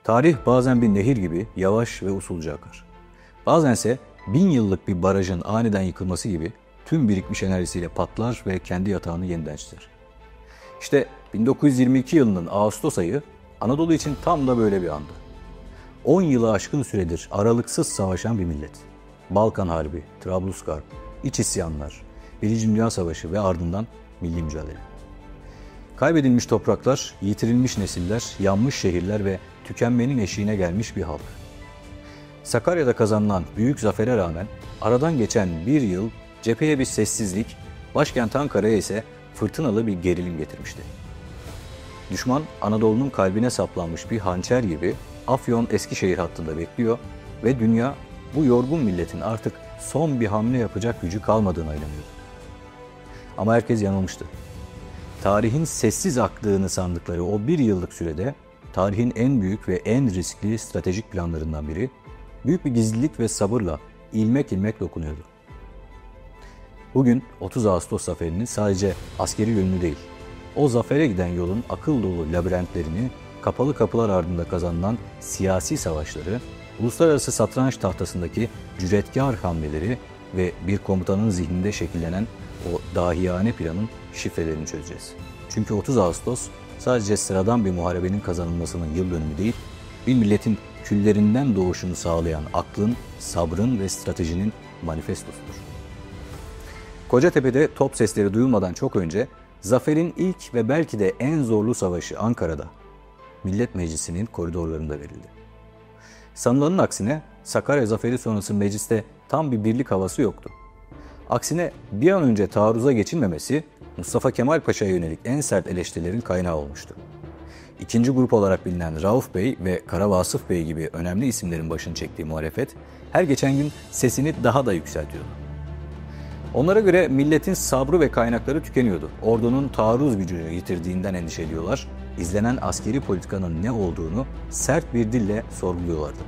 Tarih bazen bir nehir gibi yavaş ve usulca akar. Bazense 1000 yıllık bir barajın aniden yıkılması gibi tüm birikmiş enerjisiyle patlar ve kendi yatağını yeniden çizer. İşte 1922 yılının Ağustos ayı Anadolu için tam da böyle bir andı. 10 yılı aşkın süredir aralıksız savaşan bir millet. Balkan Harbi, Trablusgarp, iç isyanlar, Birinci Dünya Savaşı ve ardından milli mücadele. Kaybedilmiş topraklar, yitirilmiş nesiller, yanmış şehirler ve tükenmenin eşiğine gelmiş bir halk. Sakarya'da kazanılan büyük zafere rağmen aradan geçen bir yıl cepheye bir sessizlik, başkent Ankara'ya ise fırtınalı bir gerilim getirmişti. Düşman Anadolu'nun kalbine saplanmış bir hançer gibi Afyon-Eskişehir hattında bekliyor ve dünya bu yorgun milletin artık son bir hamle yapacak gücü kalmadığına inanıyordu. Ama herkes yanılmıştı. Tarihin sessiz aktığını sandıkları o bir yıllık sürede tarihin en büyük ve en riskli stratejik planlarından biri büyük bir gizlilik ve sabırla ilmek ilmek dokunuyordu. Bugün 30 Ağustos zaferinin sadece askeri yönünü değil, o zafere giden yolun akıl dolu labirentlerini, kapalı kapılar ardında kazanılan siyasi savaşları, uluslararası satranç tahtasındaki cüretkar hamleleri ve bir komutanın zihninde şekillenen o dahiyane planın şifrelerini çözeceğiz. Çünkü 30 Ağustos sadece sıradan bir muharebenin kazanılmasının yıl dönümü değil, bir milletin küllerinden doğuşunu sağlayan aklın, sabrın ve stratejinin manifestosudur. Kocatepe'de top sesleri duyulmadan çok önce zaferin ilk ve belki de en zorlu savaşı Ankara'da, Millet Meclisi'nin koridorlarında verildi. Sanılanın aksine Sakarya Zaferi sonrası mecliste tam bir birlik havası yoktu. Aksine bir an önce taarruza geçilmemesi Mustafa Kemal Paşa'ya yönelik en sert eleştirilerin kaynağı olmuştu. İkinci grup olarak bilinen Rauf Bey ve Kara Vasıf Bey gibi önemli isimlerin başını çektiği muhalefet her geçen gün sesini daha da yükseltiyordu. Onlara göre milletin sabrı ve kaynakları tükeniyordu. Ordunun taarruz gücünü yitirdiğinden endişe ediyorlar. İzlenen askeri politikanın ne olduğunu sert bir dille sorguluyorlardı.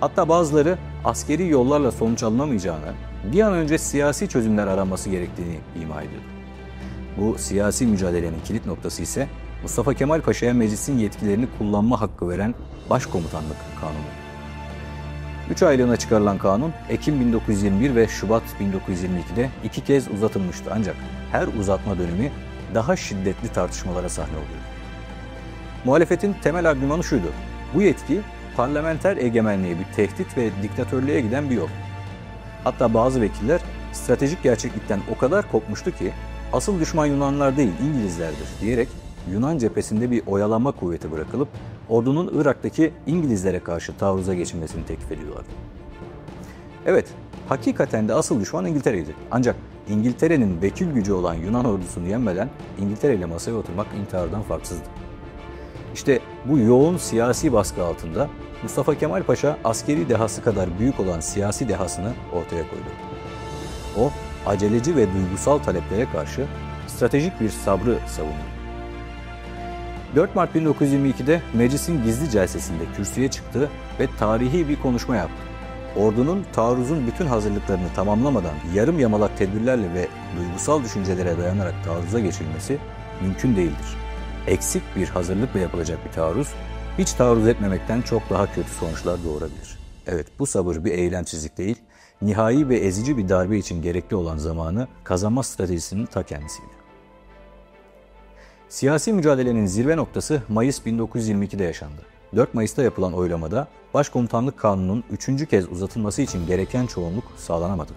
Hatta bazıları askeri yollarla sonuç alınamayacağını, bir an önce siyasi çözümler aranması gerektiğini ima ediyordu. Bu siyasi mücadelenin kilit noktası ise Mustafa Kemal Paşa'ya meclisin yetkilerini kullanma hakkı veren Başkomutanlık Kanunu. 3 aylığına çıkarılan kanun, Ekim 1921 ve Şubat 1922'de 2 kez uzatılmıştı ancak her uzatma dönemi daha şiddetli tartışmalara sahne oluyordu. Muhalefetin temel argümanı şuydu: bu yetki parlamenter egemenliğe bir tehdit ve diktatörlüğe giden bir yol. Hatta bazı vekiller stratejik gerçeklikten o kadar kopmuştu ki asıl düşman Yunanlar değil İngilizlerdir diyerek Yunan cephesinde bir oyalama kuvveti bırakılıp ordunun Irak'taki İngilizlere karşı taarruza geçilmesini teklif ediyorlardı. Evet, hakikaten de asıl düşman İngiltere'ydi. Ancak İngiltere'nin vekil gücü olan Yunan ordusunu yenmeden İngiltere ile masaya oturmak intihardan farksızdı. İşte bu yoğun siyasi baskı altında Mustafa Kemal Paşa askeri dehası kadar büyük olan siyasi dehasını ortaya koydu. O, aceleci ve duygusal taleplere karşı stratejik bir sabrı savundu. 4 Mart 1922'de meclisin gizli celsesinde kürsüye çıktı ve tarihi bir konuşma yaptı. Ordunun taarruzun bütün hazırlıklarını tamamlamadan yarım yamalak tedbirlerle ve duygusal düşüncelere dayanarak taarruza geçilmesi mümkün değildir. Eksik bir hazırlıkla yapılacak bir taarruz, hiç taarruz etmemekten çok daha kötü sonuçlar doğurabilir. Evet, bu sabır bir eylemsizlik değil, nihai ve ezici bir darbe için gerekli olan zamanı kazanma stratejisinin ta kendisiydi. Siyasi mücadelenin zirve noktası Mayıs 1922'de yaşandı. 4 Mayıs'ta yapılan oylamada Başkomutanlık Kanunu'nun 3. kez uzatılması için gereken çoğunluk sağlanamadı.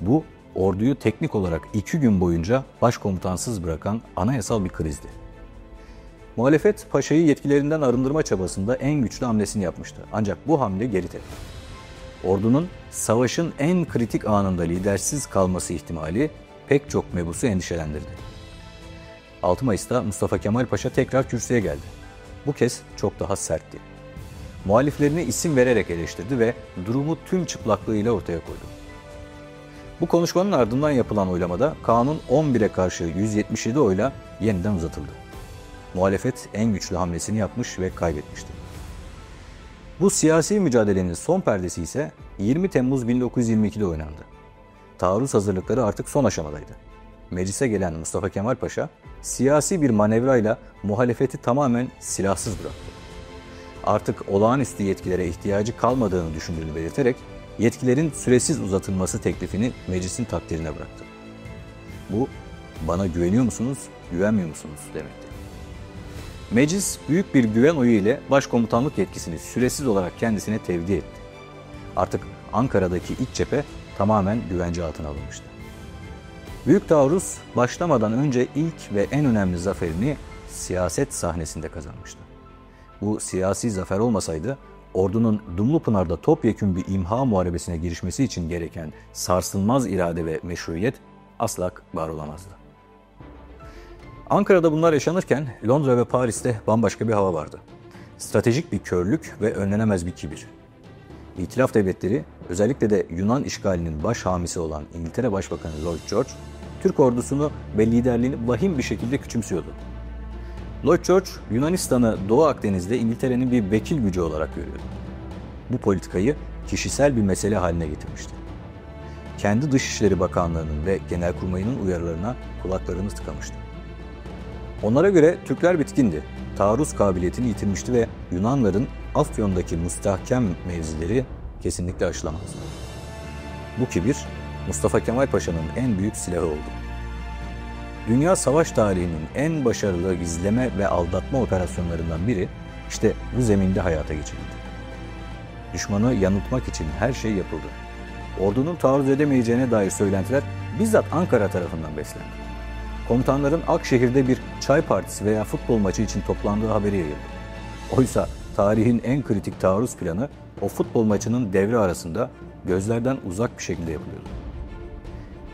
Bu, orduyu teknik olarak 2 gün boyunca başkomutansız bırakan anayasal bir krizdi. Muhalefet, Paşa'yı yetkilerinden arındırma çabasında en güçlü hamlesini yapmıştı. Ancak bu hamle geri tepti. Ordunun savaşın en kritik anında lidersiz kalması ihtimali pek çok mebusu endişelendirdi. 6 Mayıs'ta Mustafa Kemal Paşa tekrar kürsüye geldi. Bu kez çok daha sertti. Muhaliflerini isim vererek eleştirdi ve durumu tüm çıplaklığıyla ortaya koydu. Bu konuşmanın ardından yapılan oylamada kanun 11'e karşı 177 oyla yeniden uzatıldı. Muhalefet en güçlü hamlesini yapmış ve kaybetmişti. Bu siyasi mücadelenin son perdesi ise 20 Temmuz 1922'de oynandı. Taarruz hazırlıkları artık son aşamadaydı. Meclise gelen Mustafa Kemal Paşa, siyasi bir manevrayla muhalefeti tamamen silahsız bıraktı. artık olağanüstü yetkilere ihtiyacı kalmadığını düşündüğünü belirterek yetkilerin süresiz uzatılması teklifini meclisin takdirine bıraktı. Bu, bana güveniyor musunuz, güvenmiyor musunuz demekti. Meclis büyük bir güven oyu ile başkomutanlık yetkisini süresiz olarak kendisine tevdi etti. Artık Ankara'daki iç cephe tamamen güvence altına alınmıştı. Büyük taarruz başlamadan önce ilk ve en önemli zaferini siyaset sahnesinde kazanmıştı. Bu siyasi zafer olmasaydı ordunun Dumlupınar'da topyekün bir imha muharebesine girişmesi için gereken sarsılmaz irade ve meşruiyet asla var olamazdı. Ankara'da bunlar yaşanırken Londra ve Paris'te bambaşka bir hava vardı. Stratejik bir körlük ve önlenemez bir kibir. İtilaf devletleri, özellikle de Yunan işgalinin baş hamisi olan İngiltere Başbakanı Lloyd George, Türk ordusunu ve liderliğini vahim bir şekilde küçümsüyordu. Lloyd George, Yunanistan'ı Doğu Akdeniz'de İngiltere'nin bir vekil gücü olarak görüyordu. Bu politikayı kişisel bir mesele haline getirmişti. Kendi Dışişleri Bakanlığı'nın ve Genelkurmay'ın uyarılarına kulaklarını tıkamıştı. Onlara göre Türkler bitkindi, taarruz kabiliyetini yitirmişti ve Yunanların Afyon'daki müstahkem mevzileri kesinlikle aşılamazdı. Bu kibir, Mustafa Kemal Paşa'nın en büyük silahı oldu. Dünya savaş tarihinin en başarılı gizleme ve aldatma operasyonlarından biri işte bu zeminde hayata geçirildi. Düşmanı yanıltmak için her şey yapıldı. Ordunun taarruz edemeyeceğine dair söylentiler bizzat Ankara tarafından beslendi. Komutanların Akşehir'de bir çay partisi veya futbol maçı için toplandığı haberi yayıldı. Oysa tarihin en kritik taarruz planı o futbol maçının devre arasında gözlerden uzak bir şekilde yapılıyordu.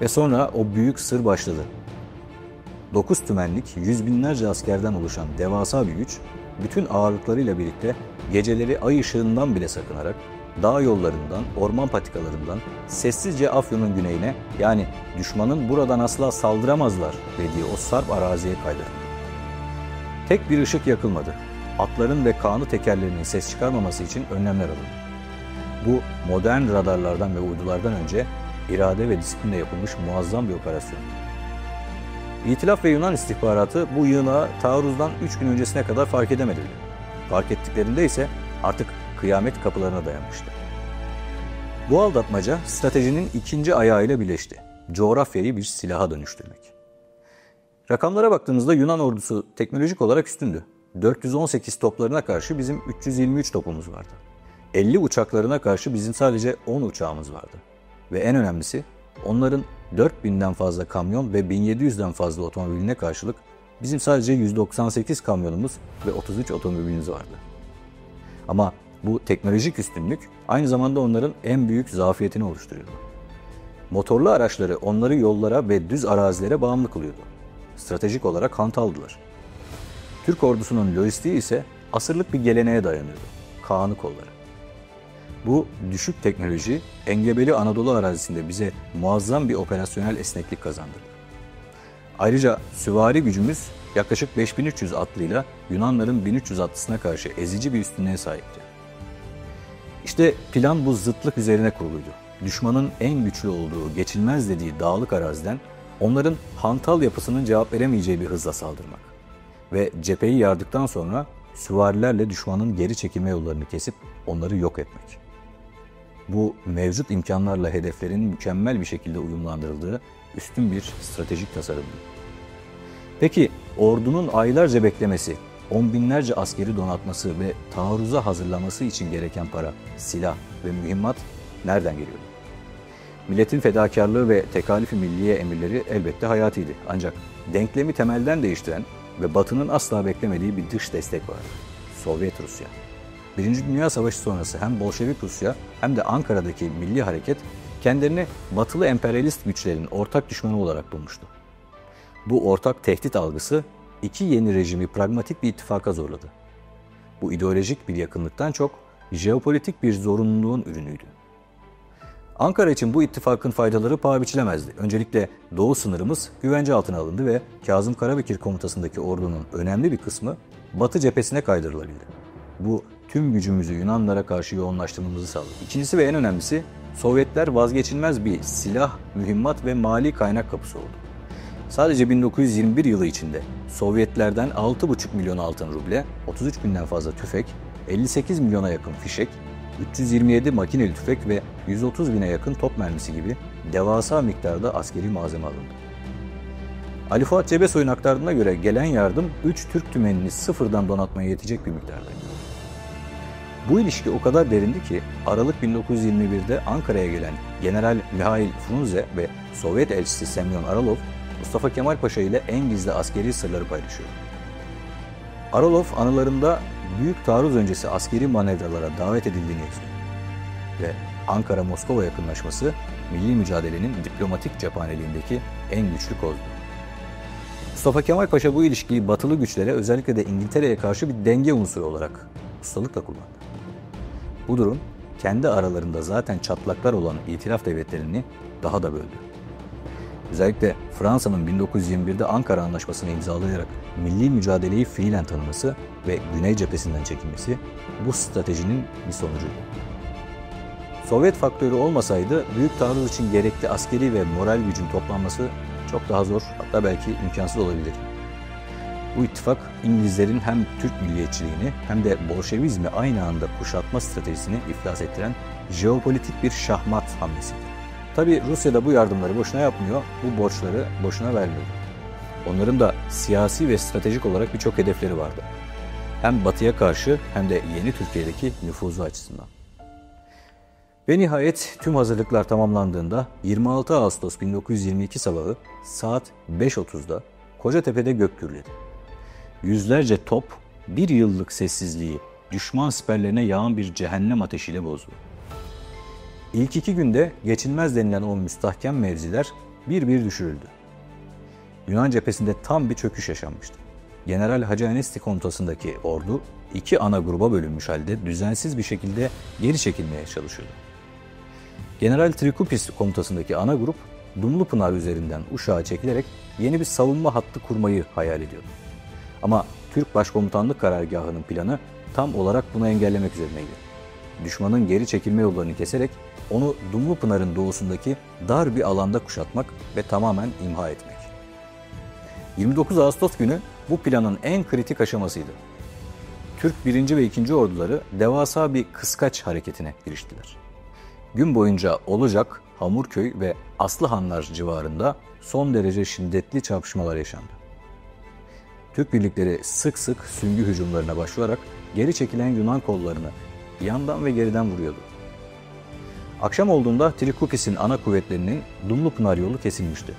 Ve sonra o büyük sır başladı. 9 tümenlik, yüz binlerce askerden oluşan devasa bir güç, bütün ağırlıklarıyla birlikte geceleri ay ışığından bile sakınarak dağ yollarından, orman patikalarından sessizce Afyon'un güneyine, yani düşmanın buradan asla saldıramazlar dediği o sarp araziye kaydırıldı. Tek bir ışık yakılmadı. Atların ve kağnı tekerlerinin ses çıkarmaması için önlemler alındı. Bu modern radarlardan ve uydulardan önce irade ve disiplinle yapılmış muazzam bir operasyon. İtilaf ve Yunan istihbaratı bu yığınağı taarruzdan 3 gün öncesine kadar fark edemedi. Fark ettiklerinde ise artık kıyamet kapılarına dayanmıştı. Bu aldatmaca stratejinin ikinci ayağıyla birleşti. Coğrafyayı bir silaha dönüştürmek. Rakamlara baktığımızda Yunan ordusu teknolojik olarak üstündü. 418 toplarına karşı bizim 323 topumuz vardı. 50 uçaklarına karşı bizim sadece 10 uçağımız vardı. Ve en önemlisi onların 4000'den fazla kamyon ve 1700'den fazla otomobiline karşılık bizim sadece 198 kamyonumuz ve 33 otomobilimiz vardı. Ama bu teknolojik üstünlük aynı zamanda onların en büyük zafiyetini oluşturuyordu. Motorlu araçları onları yollara ve düz arazilere bağımlı kılıyordu. Stratejik olarak hantaldılar. Türk ordusunun lojistiği ise asırlık bir geleneğe dayanıyordu. Kağanı kolları. Bu düşük teknoloji engebeli Anadolu arazisinde bize muazzam bir operasyonel esneklik kazandırdı. Ayrıca süvari gücümüz yaklaşık 5300 atlıyla Yunanların 1300 atlısına karşı ezici bir üstünlüğe sahipti. İşte plan bu zıtlık üzerine kuruluydu. Düşmanın en güçlü olduğu, geçilmez dediği dağlık araziden onların hantal yapısının cevap veremeyeceği bir hızla saldırmak. Ve cepheyi yardıktan sonra süvarilerle düşmanın geri çekilme yollarını kesip onları yok etmek. Bu mevcut imkanlarla hedeflerin mükemmel bir şekilde uyumlandırıldığı üstün bir stratejik tasarımdı. Peki ordunun aylarca beklemesi, on binlerce askeri donatması ve taarruza hazırlaması için gereken para, silah ve mühimmat nereden geliyordu? Milletin fedakarlığı ve tekalifi milliye emirleri elbette hayatiydi. Ancak denklemi temelden değiştiren ve Batı'nın asla beklemediği bir dış destek vardı. Sovyet Rusya. Birinci Dünya Savaşı sonrası hem Bolşevik Rusya hem de Ankara'daki milli hareket kendilerini batılı emperyalist güçlerin ortak düşmanı olarak bulmuştu. Bu ortak tehdit algısı iki yeni rejimi pragmatik bir ittifaka zorladı. Bu ideolojik bir yakınlıktan çok jeopolitik bir zorunluluğun ürünüydü. Ankara için bu ittifakın faydaları paha biçilemezdi. Öncelikle doğu sınırımız güvence altına alındı ve Kazım Karabekir komutasındaki ordunun önemli bir kısmı Batı cephesine kaydırılabildi. Bu tüm gücümüzü Yunanlara karşı yoğunlaştırmamızı sağladı. İkincisi ve en önemlisi Sovyetler vazgeçilmez bir silah, mühimmat ve mali kaynak kapısı oldu. Sadece 1921 yılı içinde Sovyetlerden 6,5 milyon altın ruble, 33 binden fazla tüfek, 58 milyona yakın fişek, 327 makineli tüfek ve 130 bine yakın top mermisi gibi devasa miktarda askeri malzeme alındı. Ali Fuat Cebesoy'un aktardığına göre gelen yardım 3 Türk tümenini sıfırdan donatmaya yetecek bir miktardaydı. Bu ilişki o kadar derindi ki Aralık 1921'de Ankara'ya gelen General Mihail Frunze ve Sovyet elçisi Semyon Aralov, Mustafa Kemal Paşa ile en gizli askeri sırları paylaşıyor. Aralov anılarında büyük taarruz öncesi askeri manevralara davet edildiğini yazıyor. Ve Ankara-Moskova yakınlaşması milli mücadelenin diplomatik cephaneliğindeki en güçlü kozdu. Mustafa Kemal Paşa bu ilişkiyi batılı güçlere, özellikle de İngiltere'ye karşı bir denge unsuru olarak ustalıkla kullandı. Bu durum kendi aralarında zaten çatlaklar olan itilaf devletlerini daha da böldü. Özellikle Fransa'nın 1921'de Ankara Anlaşması'nı imzalayarak milli mücadeleyi fiilen tanıması ve Güney cephesinden çekilmesi bu stratejinin bir sonucuydu. Sovyet faktörü olmasaydı büyük taarruz için gerekli askeri ve moral gücün toplanması çok daha zor, hatta belki imkansız olabilir. Bu ittifak İngilizlerin hem Türk milliyetçiliğini hem de Bolşevizmi aynı anda kuşatma stratejisini iflas ettiren jeopolitik bir şahmat hamlesiydi. Tabi Rusya da bu yardımları boşuna yapmıyor, bu borçları boşuna vermiyor. Onların da siyasi ve stratejik olarak birçok hedefleri vardı. Hem Batı'ya karşı hem de yeni Türkiye'deki nüfuzu açısından. Ve nihayet tüm hazırlıklar tamamlandığında 26 Ağustos 1922 sabahı saat 5.30'da Kocatepe'de gök gürledi. Yüzlerce top bir yıllık sessizliği düşman siperlerine yağan bir cehennem ateşiyle bozdu. İlk 2 günde geçilmez denilen o müstahkem mevziler bir bir düşürüldü. Yunan cephesinde tam bir çöküş yaşanmıştı. General Hacı Enesti komutasındaki ordu 2 ana gruba bölünmüş halde düzensiz bir şekilde geri çekilmeye çalışıyordu. General Trikupis komutasındaki ana grup Dumlupınar üzerinden Uşak'a çekilerek yeni bir savunma hattı kurmayı hayal ediyordu. Ama Türk Başkomutanlık Karargahı'nın planı tam olarak bunu engellemek üzerineydi. Düşmanın geri çekilme yollarını keserek onu Dumlupınar'ın doğusundaki dar bir alanda kuşatmak ve tamamen imha etmek. 29 Ağustos günü bu planın en kritik aşamasıydı. Türk 1. ve 2. orduları devasa bir kıskaç hareketine giriştiler. Gün boyunca Olacak, Hamurköy ve Aslıhanlar civarında son derece şiddetli çarpışmalar yaşandı. Türk birlikleri sık sık süngü hücumlarına başvurarak geri çekilen Yunan kollarını yandan ve geriden vuruyordu. Akşam olduğunda Trikupis'in ana kuvvetlerinin Dumlupınar yolu kesilmişti.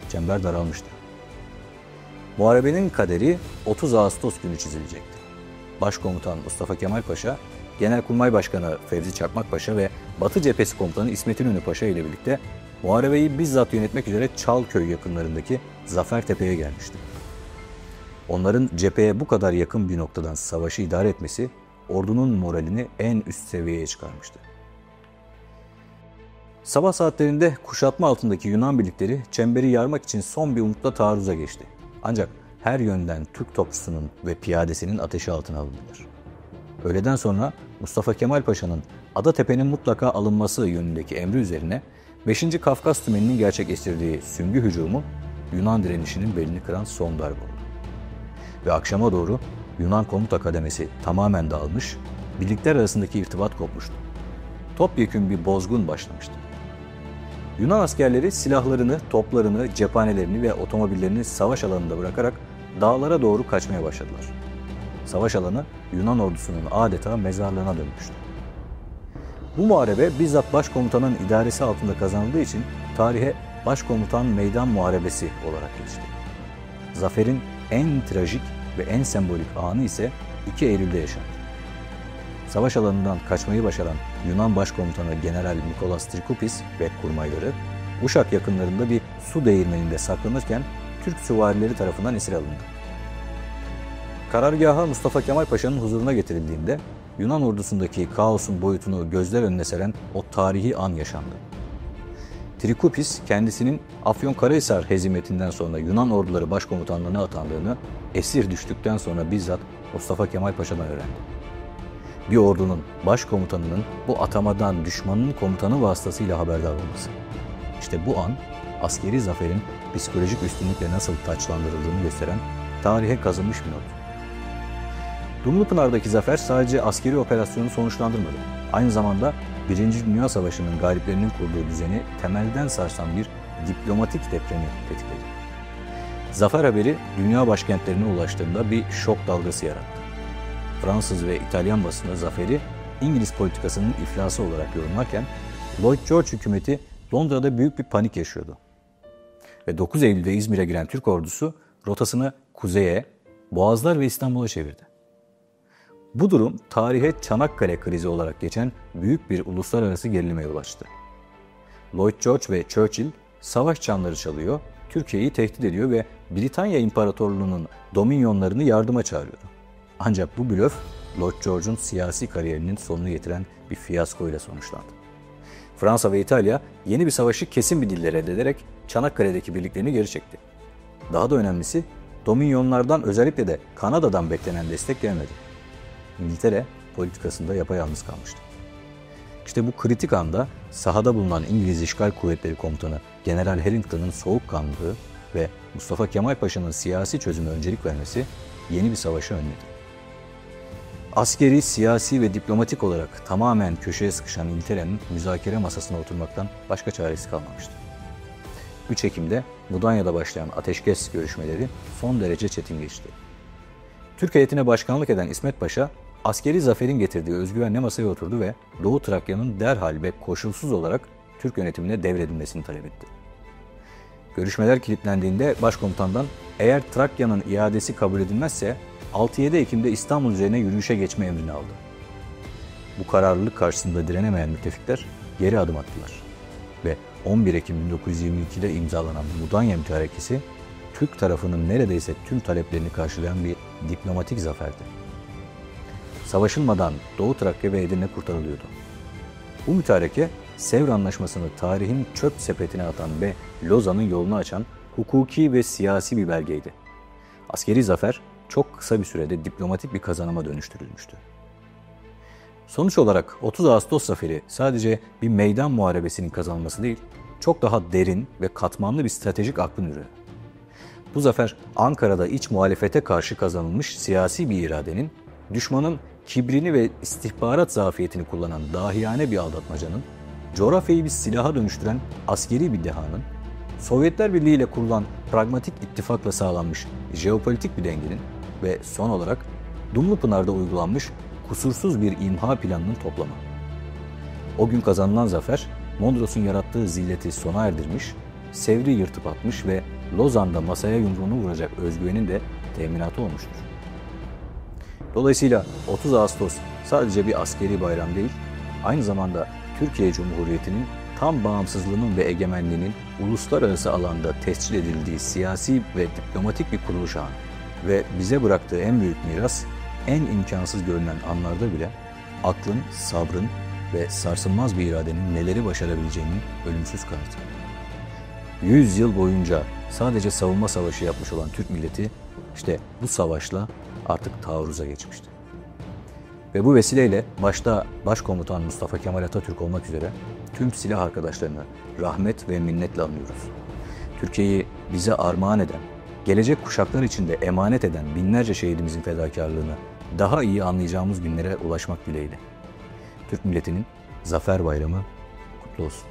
Çember daralmıştı. Muharebenin kaderi 30 Ağustos günü çizilecekti. Başkomutan Mustafa Kemal Paşa, Genelkurmay Başkanı Fevzi Çakmak Paşa ve Batı Cephesi Komutanı İsmet İnönü Paşa ile birlikte muharebeyi bizzat yönetmek üzere Çalköy yakınlarındaki Zafertepe'ye gelmişti. Onların cepheye bu kadar yakın bir noktadan savaşı idare etmesi ordunun moralini en üst seviyeye çıkarmıştı. Sabah saatlerinde kuşatma altındaki Yunan birlikleri çemberi yarmak için son bir umutla taarruza geçti. Ancak her yönden Türk topçusunun ve piyadesinin ateşi altına alındılar. Öğleden sonra Mustafa Kemal Paşa'nın Adatepe'nin mutlaka alınması yönündeki emri üzerine 5. Kafkas Tümeni'nin gerçekleştirdiği süngü hücumu Yunan direnişinin belini kıran son darbe oldu. Ve akşama doğru Yunan komuta kademesi tamamen dağılmış, birlikler arasındaki irtibat kopmuştu. Topyekün bir bozgun başlamıştı. Yunan askerleri silahlarını, toplarını, cephanelerini ve otomobillerini savaş alanında bırakarak dağlara doğru kaçmaya başladılar. Savaş alanı Yunan ordusunun adeta mezarlığına dönmüştü. Bu muharebe bizzat başkomutanın idaresi altında kazanıldığı için tarihe Başkomutan Meydan Muharebesi olarak geçti. Zaferin en trajik ve en sembolik anı ise 2 Eylül'de yaşandı. Savaş alanından kaçmayı başaran Yunan Başkomutanı General Nikolas Trikupis ve kurmayları Uşak yakınlarında bir su değirmeninde saklanırken Türk süvarileri tarafından esir alındı. Karargaha Mustafa Kemal Paşa'nın huzuruna getirildiğinde Yunan ordusundaki kaosun boyutunu gözler önüne seren o tarihi an yaşandı. Trikupis kendisinin Afyonkarahisar hezimetinden sonra Yunan orduları başkomutanlığına atandığını esir düştükten sonra bizzat Mustafa Kemal Paşa'dan öğrendi. Bir ordunun başkomutanının bu atamadan düşmanın komutanı vasıtasıyla haberdar olması. İşte bu an askeri zaferin psikolojik üstünlükle nasıl taçlandırıldığını gösteren tarihe kazınmış bir not. Dumlupınar'daki zafer sadece askeri operasyonu sonuçlandırmadı. Aynı zamanda Birinci Dünya Savaşı'nın galiplerinin kurduğu düzeni temelden sarsan bir diplomatik depremi tetikledi. Zafer haberi dünya başkentlerine ulaştığında bir şok dalgası yarattı. Fransız ve İtalyan basını zaferi İngiliz politikasının iflası olarak yorumlarken Lloyd George hükümeti Londra'da büyük bir panik yaşıyordu. Ve 9 Eylül'de İzmir'e giren Türk ordusu rotasını kuzeye, Boğazlar ve İstanbul'a çevirdi. Bu durum tarihe Çanakkale krizi olarak geçen büyük bir uluslararası gerilime yol açtı. Lloyd George ve Churchill savaş çanları çalıyor, Türkiye'yi tehdit ediyor ve Britanya İmparatorluğu'nun dominyonlarını yardıma çağırıyordu. Ancak bu blöf Lloyd George'un siyasi kariyerinin sonunu getiren bir fiyaskoyla sonuçlandı. Fransa ve İtalya yeni bir savaşı kesin bir dille reddederek Çanakkale'deki birliklerini geri çekti. Daha da önemlisi dominyonlardan, özellikle de Kanada'dan beklenen destek gelmedi. İngiltere politikasında yapayalnız kalmıştı. İşte bu kritik anda sahada bulunan İngiliz İşgal Kuvvetleri Komutanı General Harrington'ın soğukkanlılığı ve Mustafa Kemal Paşa'nın siyasi çözüme öncelik vermesi yeni bir savaşı önledi. Askeri, siyasi ve diplomatik olarak tamamen köşeye sıkışan İngiltere'nin müzakere masasına oturmaktan başka çaresi kalmamıştı. 3 Ekim'de Mudanya'da başlayan ateşkes görüşmeleri son derece çetin geçti. Türk heyetine başkanlık eden İsmet Paşa, askeri zaferin getirdiği özgüvenle masaya oturdu ve Doğu Trakya'nın derhal ve koşulsuz olarak Türk yönetimine devredilmesini talep etti. Görüşmeler kilitlendiğinde başkomutandan eğer Trakya'nın iadesi kabul edilmezse 6-7 Ekim'de İstanbul üzerine yürüyüşe geçme emrini aldı. Bu kararlılık karşısında direnemeyen müttefikler geri adım attılar ve 11 Ekim 1922'de imzalanan Mudanya Mütarekesi Türk tarafının neredeyse tüm taleplerini karşılayan bir diplomatik zaferdi. Savaşılmadan Doğu Trakya ve Edirne kurtarılıyordu. Bu mütareke Sevr Anlaşması'nı tarihin çöp sepetine atan ve Lozan'ın yolunu açan hukuki ve siyasi bir belgeydi. Askeri zafer çok kısa bir sürede diplomatik bir kazanıma dönüştürülmüştü. Sonuç olarak 30 Ağustos zaferi sadece bir meydan muharebesinin kazanılması değil, çok daha derin ve katmanlı bir stratejik aklın ürünü. Bu zafer Ankara'da iç muhalefete karşı kazanılmış siyasi bir iradenin, düşmanın kibrini ve istihbarat zafiyetini kullanan dahiyane bir aldatmacanın, coğrafyayı bir silaha dönüştüren askeri bir dehanın, Sovyetler Birliği ile kurulan pragmatik ittifakla sağlanmış jeopolitik bir dengenin ve son olarak Dumlupınar'da uygulanmış kusursuz bir imha planının toplamı. O gün kazanılan zafer, Mondros'un yarattığı zilleti sona erdirmiş, Sevr'i yırtıp atmış ve Lozan'da masaya yumruğunu vuracak özgüvenin de teminatı olmuştur. Dolayısıyla 30 Ağustos sadece bir askeri bayram değil, aynı zamanda Türkiye Cumhuriyeti'nin tam bağımsızlığının ve egemenliğinin uluslararası alanda tescil edildiği siyasi ve diplomatik bir kuruluş anı ve bize bıraktığı en büyük miras, en imkansız görünen anlarda bile aklın, sabrın ve sarsılmaz bir iradenin neleri başarabileceğinin ölümsüz kanıtı. 100 yıl boyunca sadece savunma savaşı yapmış olan Türk milleti işte bu savaşla artık taarruza geçmişti. Ve bu vesileyle başta Başkomutan Mustafa Kemal Atatürk olmak üzere tüm silah arkadaşlarını rahmet ve minnetle anıyoruz. Türkiye'yi bize armağan eden, gelecek kuşaklar için de emanet eden binlerce şehidimizin fedakarlığını daha iyi anlayacağımız günlere ulaşmak dileğiyle. Türk milletinin Zafer Bayramı kutlu olsun.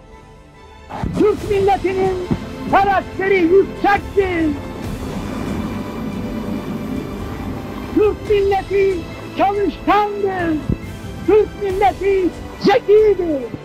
Türk milletinin karakteri yüksektir. Türk milleti çalışkandır. Türk milleti zekidir.